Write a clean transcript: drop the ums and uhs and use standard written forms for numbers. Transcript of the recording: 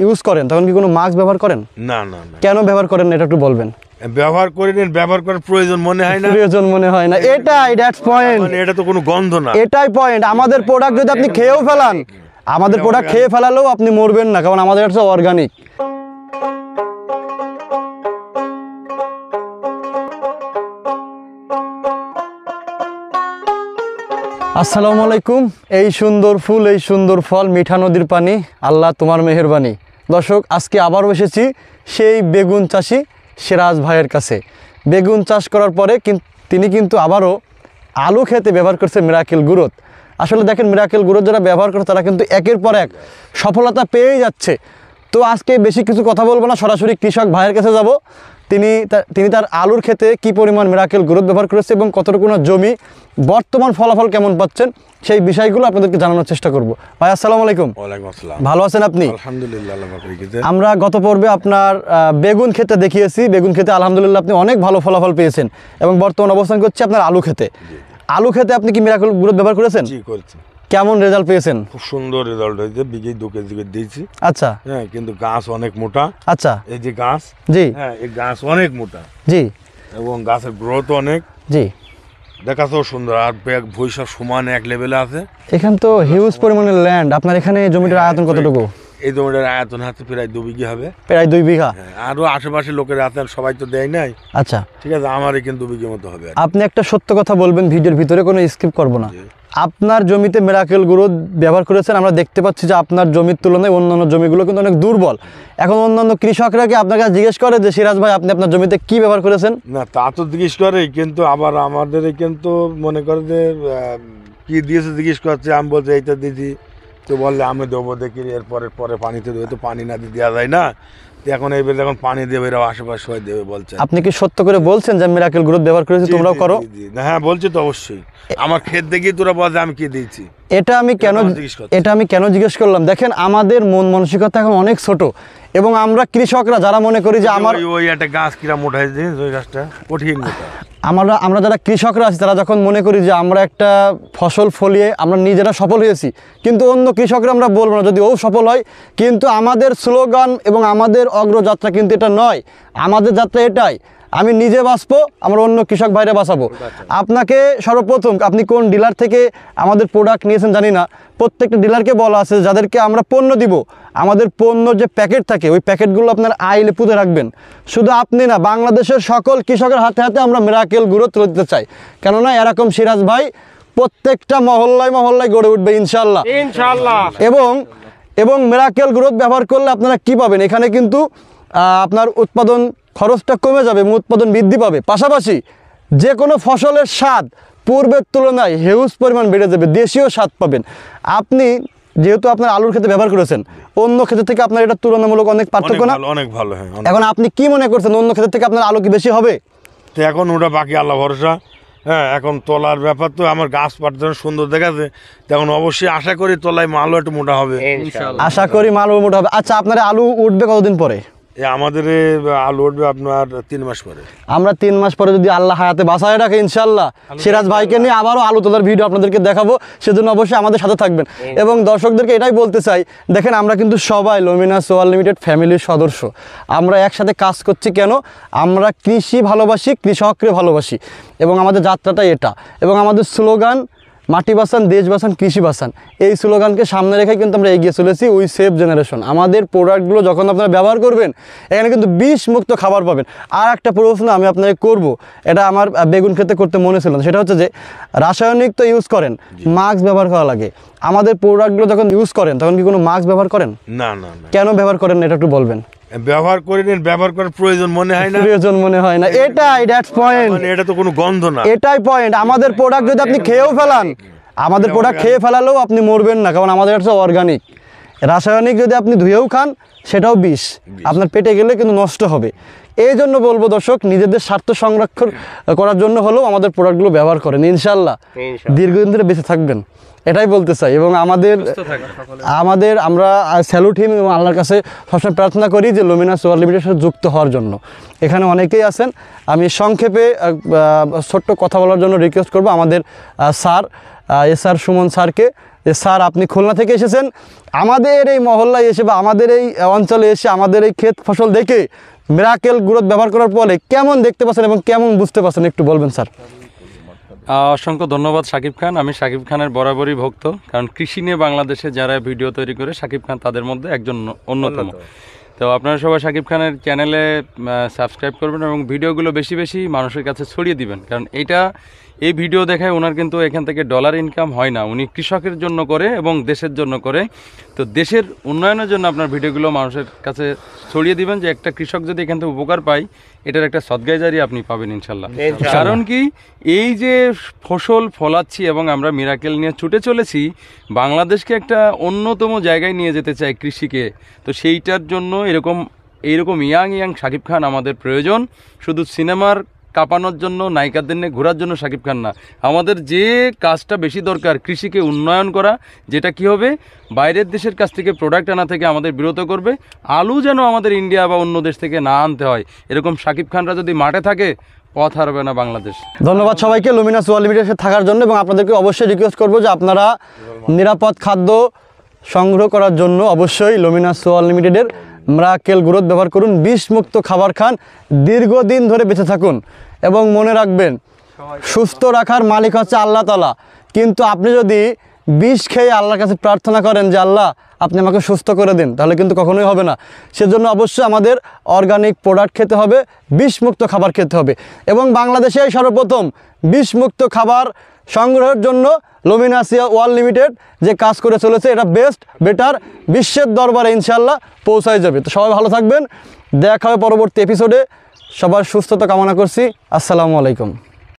Use করেন তখন কি কোনো মাস্ক ব্যবহার করেন? না না না। কেন ব্যবহার করেন এটা একটু বলবেন। ব্যবহার করে নেন, ব্যবহার করার প্রয়োজন মনে হয় না। প্রয়োজন মনে হয় না, এটাই দ্যাটস পয়েন্ট। মানে এটা তো কোনো গন্ধ না, এটাই পয়েন্ট। আমাদের প্রোডাক্ট যদি আপনি খেয়েও ফেলান, আমাদের প্রোডাক্ট খেয়ে ফেলালেও আপনি মরবেন না, কারণ আমাদের হচ্ছে অর্গানিক। আসসালামু আলাইকুম। এই সুন্দর ফুল, এই সুন্দর ফল, মিঠা নদীর পানি, আল্লাহ তোমার মেহেরবানি। দর্শক, আজকে আবারও এসেছি সেই বেগুন চাষি সিরাজ ভাইয়ের কাছে। বেগুন চাষ করার পরে তিনি কিন্তু আবারও আলু খেতে ব্যবহার করছে মিরাকেল গ্রোথ। আসলে দেখেন, মিরাকেল গ্রোথ যারা ব্যবহার করে তারা কিন্তু একের পর এক সফলতা পেয়েই যাচ্ছে। তো আজকে বেশি কিছু কথা বলবো না, সরাসরি কৃষক ভাইয়ের কাছে যাব। তিনি তার আলুর ক্ষেতে কি পরিমাণ মিরাকেল গ্রোথ ব্যবহার করেছে এবং কতটুকু জমি, বর্তমান ফলাফল কেমন পাচ্ছেন, সেই বিষয়গুলো আপনাদেরকে জানানোর চেষ্টা করব। ভাই আসসালামু আলাইকুম। ওয়ালাইকুম আসসালাম। ভালো আছেন আপনি? আলহামদুলিল্লাহ, আল্লাহ পাক রেখেছে। আমরা গত পর্বে আপনার বেগুন ক্ষেতে দেখিয়েছি, বেগুন ক্ষেতে আলহামদুলিল্লাহ আপনি অনেক ভালো ফলাফল পেয়েছেন এবং বর্তমান অবস্থান করছে আপনার আলু ক্ষেতে। আলু ক্ষেতে আপনি কি মিরাকেল গ্রোথ ব্যবহার করেছেন? জি, করেছি। কেমন রেজাল্ট পেয়েছেন? খুব সুন্দর রেজাল্ট হয়েছে। বিঘে 2 কেজি করে দিয়েছি। আচ্ছা। হ্যাঁ, কিন্তু গাছ অনেক মোটা। আচ্ছা। এই যে গাছ, জি হ্যাঁ, এই গাছ অনেক মোটা। জি। এবং গাছের গ্রোথ অনেক। জি। দেখাতেও সুন্দর, আর ভুঁই সব সমান এক লেভেলে আছে। এখান তো হিউজ পরিমাণের ল্যান্ড। আপনার এখানে জমিটার আয়তন কতটুকু? এই জমিটার আয়তন হাতে প্রায় 2 বিঘা হবে। প্রায় 2 বিঘা। আরো আশেপাশে লোকের আছে, সবাই তো দেয় নাই। আচ্ছা, ঠিক আছে, আমার এখানে 2 বিঘা মতো হবে। আপনি একটা সত্য কথা বলবেন, ভিডিওর ভিতরে কোনো স্কিপ করব না। আপনার জমিতে মিরাকেল গ্রোথ ব্যবহার করেছেন, আমরা দেখতে পাচ্ছি যে আপনার জমির তুলনায় অন্যান্য জমিগুলো কিন্তু অনেক দুর্বল। এখন অন্যান্য কৃষকরা কি আপনার কাছে জিজ্ঞেস করে যে সিরাজ ভাই আপনি আপনার জমিতে কি ব্যবহার করেছেন? না, তা তো জিজ্ঞেস করে, কিন্তু আবার আমাদের কিন্তু মনে করে যে কি দিয়েছে জিজ্ঞেস করছে। আমি বলছি এইটা দিদি, তো বললে আমি দেবো, দেখি পরে পানিতে দেবে, তো পানি না দিয়ে দেওয়া যায় না। এখন এইবার যখন পানি দেবে, এরা আশেপাশে সবাই দেবে বলছে। আপনি কি সত্য করে বলছেন যে মিরাকেল গ্রোথ ব্যবহার করেছি, তোমরাও করো? হ্যাঁ, বলছি তো অবশ্যই। আমার ক্ষেত দেখি তোরা বলছে আমি কি দিয়েছি। এটা আমি কেন জিজ্ঞেস করলাম, দেখেন আমাদের মন মানসিকতা এখন অনেক ছোট এবং আমরা কৃষকরা যারা মনে করি যে আমার ওই একটা গাছ কিরা মোটা হয়েছে, ওই গাছটা কঠিন মোটা। আমরা যারা কৃষকরা আছি তারা যখন মনে করি যে আমরা একটা ফসল ফলিয়ে আমরা নিজেরা সফল হয়েছি, কিন্তু অন্য কৃষকরা আমরা বলবো না যদি ও সফল হয়। কিন্তু আমাদের স্লোগান এবং আমাদের অগ্রযাত্রা কিন্তু এটা নয়। আমাদের যাত্রা এটাই, আমি নিজে বাঁচবো, আমার অন্য কৃষক ভাইরা বাঁচাবো। আপনাকে সর্বপ্রথম আপনি কোন ডিলার থেকে আমাদের প্রোডাক্ট নিয়েছেন জানি না, প্রত্যেকটা ডিলারকে বলা আছে যাদেরকে আমরা পণ্য দিব, আমাদের পণ্যর যে প্যাকেট থাকে ওই প্যাকেটগুলো আপনার আইলে পুঁতে রাখবেন। শুধু আপনি না, বাংলাদেশের সকল কৃষকের হাতে হাতে আমরা মিরাকেল গ্রোথ তুলে দিতে চাই। কেননা এরকম সিরাজ ভাই প্রত্যেকটা মহল্লায় মহল্লায় গড়ে উঠবে ইনশাল্লাহ। এবং মিরাকেল গ্রোথ ব্যবহার করলে আপনারা কি পাবেন, এখানে কিন্তু আপনার উৎপাদন খরচটা কমে যাবে এবং উৎপাদন বৃদ্ধি পাবে। পাশাপাশি যে কোনো ফসলের স্বাদ পূর্বের তুলনায় হিউজ পরিমাণ বেড়ে যাবে, দেশীয় স্বাদ পাবেন। আপনি যেহেতু আপনার আলুর ক্ষেতে ব্যবহার করেছেন, অন্য ক্ষেত্র থেকে আপনার এটা তুলনামূলক অনেক পার্থক্য না? অনেক ভালো। হ্যাঁ, এখন আপনি কি মনে করছেন অন্য ক্ষেত্র থেকে আপনার আলু কি বেশি হবে? তো এখন ওটা বাকি আল্লাহ ভরসা। হ্যাঁ, এখন তোলার ব্যাপার তো, আমার গাছ পাট সুন্দর দেখাচ্ছে, তখন অবশ্যই আশা করি তলায় মালও একটু মোটা হবে। আশা করি মালও মোটা হবে। আচ্ছা, আপনার আলু উঠবে কতদিন পরে? আমাদের আলু উঠবে আপনার 3 মাস পরে। আমরা 3 মাস পরে যদি আল্লাহ হায়াতে বাঁচায় রাখে ইনশাল্লাহ সিরাজ ভাইকে নিয়ে আবারও আলু তোলার ভিডিও আপনাদেরকে দেখাবো। সেজন্য অবশ্যই আমাদের সাথে থাকবেন এবং দর্শকদেরকে এটাই বলতে চাই, দেখেন আমরা কিন্তু সবাই লুমিনাস সোয়াল লিমিটেড ফ্যামিলির সদস্য। আমরা একসাথে কাজ করছি কেন? আমরা কৃষি ভালোবাসি, কৃষককে ভালোবাসি এবং আমাদের যাত্রাটাই এটা। এবং আমাদের স্লোগান মাটি বাঁচান, দেশ বাঁচান, কৃষি বাঁচান, এই স্লোগানকে সামনে রেখে কিন্তু আমরা এগিয়ে চলেছি। We save generation. আমাদের প্রোডাক্টগুলো যখন আপনারা ব্যবহার করবেন, এখানে কিন্তু বিষমুক্ত খাবার পাবেন। আর একটা প্রশ্ন আমি আপনাকে করব, এটা আমার বেগুন ক্ষেতে করতে মনে ছিল না, সেটা হচ্ছে যে রাসায়নিক তো ইউজ করেন, মাস্ক ব্যবহার করা লাগে। আমাদের প্রোডাক্টগুলো যখন ইউজ করেন তখন কি কোনো মাস্ক ব্যবহার করেন? না না না। কেন ব্যবহার করেন এটা একটু বলবেন। ব্যবহার করে নেন, ব্যবহার করার প্রয়োজন মনে হয় না। প্রয়োজন মনে হয় না, এটাই দ্যাটস পয়েন্ট। মানে এটা তো কোনো গন্ধ না, এটাই পয়েন্ট। আমাদের প্রোডাক্ট যদি আপনি খেয়েও ফেলান, আমাদের প্রোডাক্ট খেয়ে ফেলালেও আপনি মরবেন না, কারণ আমাদের হচ্ছে অর্গানিক। রাসায়নিক যদি আপনি ধুয়েও খান সেটাও বিষ, আপনার পেটে গেলে কিন্তু নষ্ট হবে। এই জন্য বলবো দর্শক, নিজেদের স্বার্থ সংরক্ষণ করার জন্য হলেও আমাদের প্রোডাক্টগুলো ব্যবহার করেন, ইনশাল্লাহ দীর্ঘদিন ধরে বেঁচে থাকবেন, এটাই বলতে চাই। এবং আমরা স্যালুট হিম এবং আল্লাহর কাছে সবসময় প্রার্থনা করি যে লুমিনাস সোয়ার লিমিটেডের সাথে যুক্ত হওয়ার জন্য। এখানে অনেকেই আছেন, আমি সংক্ষেপে ছোট্ট কথা বলার জন্য রিকোয়েস্ট করব আমাদের স্যার সুমন স্যারকে। যে স্যার আপনি খুলনা থেকে এসেছেন, আমাদের এই মহল্লায় এসে বা আমাদের এই অঞ্চলে এসে আমাদের এই ক্ষেত ফসল দেখে মিরাকেল গ্রোথ ব্যবহার করার পরে কেমন দেখতে পাচ্ছেন এবং কেমন বুঝতে পারছেন একটু বলবেন স্যার। অসংখ্য ধন্যবাদ শাকিব খান। আমি শাকিব খানের বরাবরই ভক্ত, কারণ কৃষি নিয়ে বাংলাদেশে যারা ভিডিও তৈরি করে শাকিব খান তাদের মধ্যে একজন অন্যতম। তো আপনারা সবাই শাকিব খানের চ্যানেলে সাবস্ক্রাইব করবেন এবং ভিডিওগুলো বেশি বেশি মানুষের কাছে ছড়িয়ে দিবেন, কারণ এই ভিডিও দেখায় ওনার কিন্তু এখান থেকে ডলার ইনকাম হয় না, উনি কৃষকের জন্য করে এবং দেশের জন্য করে। তো দেশের উন্নয়নের জন্য আপনার ভিডিওগুলো মানুষের কাছে ছড়িয়ে দিবেন, যে একটা কৃষক যদি এখান থেকে উপকার পায় এটার একটা সদগাইজারি আপনি পাবেন ইনশাল্লাহ। কারণ কি, এই যে ফসল ফলাচ্ছি এবং আমরা মিরাকেল নিয়ে ছুটে চলেছি, বাংলাদেশকে একটা অন্যতম জায়গায় নিয়ে যেতে চাই কৃষিকে। তো সেইটার জন্য এইরকম ইয়াং শাকিব খান আমাদের প্রয়োজন। শুধু সিনেমার কাঁপানোর জন্য, নায়িকাদের নিয়ে ঘোরার জন্য শাকিব খান না, আমাদের যে কাজটা বেশি দরকার কৃষিকে উন্নয়ন করা, যেটা কি হবে বাইরের দেশের কাছ থেকে প্রোডাক্ট আনা থেকে আমাদের বিরত করবে। আলু যেন আমাদের ইন্ডিয়া বা অন্য দেশ থেকে না আনতে হয়, এরকম শাকিব খানরা যদি মাঠে থাকে পথ হারবে না বাংলাদেশ। ধন্যবাদ সবাইকে লুমিনাস ওয়ার্ল্ড লিমিটেডের সাথে থাকার জন্য, এবং আপনাদেরকে অবশ্যই রিকোয়েস্ট করবো যে আপনারা নিরাপদ খাদ্য সংগ্রহ করার জন্য অবশ্যই লুমিনাস ওয়ার্ল্ড লিমিটেডের মিরাকেল গ্রোথ ব্যবহার করুন, বিষ মুক্ত খাবার খান, দীর্ঘদিন ধরে বেঁচে থাকুন। এবং মনে রাখবেন, সুস্থ রাখার মালিক হচ্ছে আল্লাহ তাআলা, কিন্তু আপনি যদি বিষ খেয়ে আল্লাহর কাছে প্রার্থনা করেন যে আল্লাহ আপনি আমাকে সুস্থ করে দিন, তাহলে কিন্তু কখনোই হবে না। সেজন্য অবশ্যই আমাদের অর্গানিক প্রোডাক্ট খেতে হবে, বিষমুক্ত খাবার খেতে হবে। এবং বাংলাদেশে সর্বপ্রথম বিষমুক্ত খাবার সংগ্রহের জন্য লুমিনাস ওয়ার্ল্ড লিমিটেড যে কাজ করে চলেছে, এটা বেস্ট বেটার বিশ্বের দরবারে ইনশাল্লাহ পৌঁছায় যাবে। তো সবাই ভালো থাকবেন, দেখা হবে পরবর্তী এপিসোডে। সবার সুস্থতা কামনা করছি। আসসালামু আলাইকুম।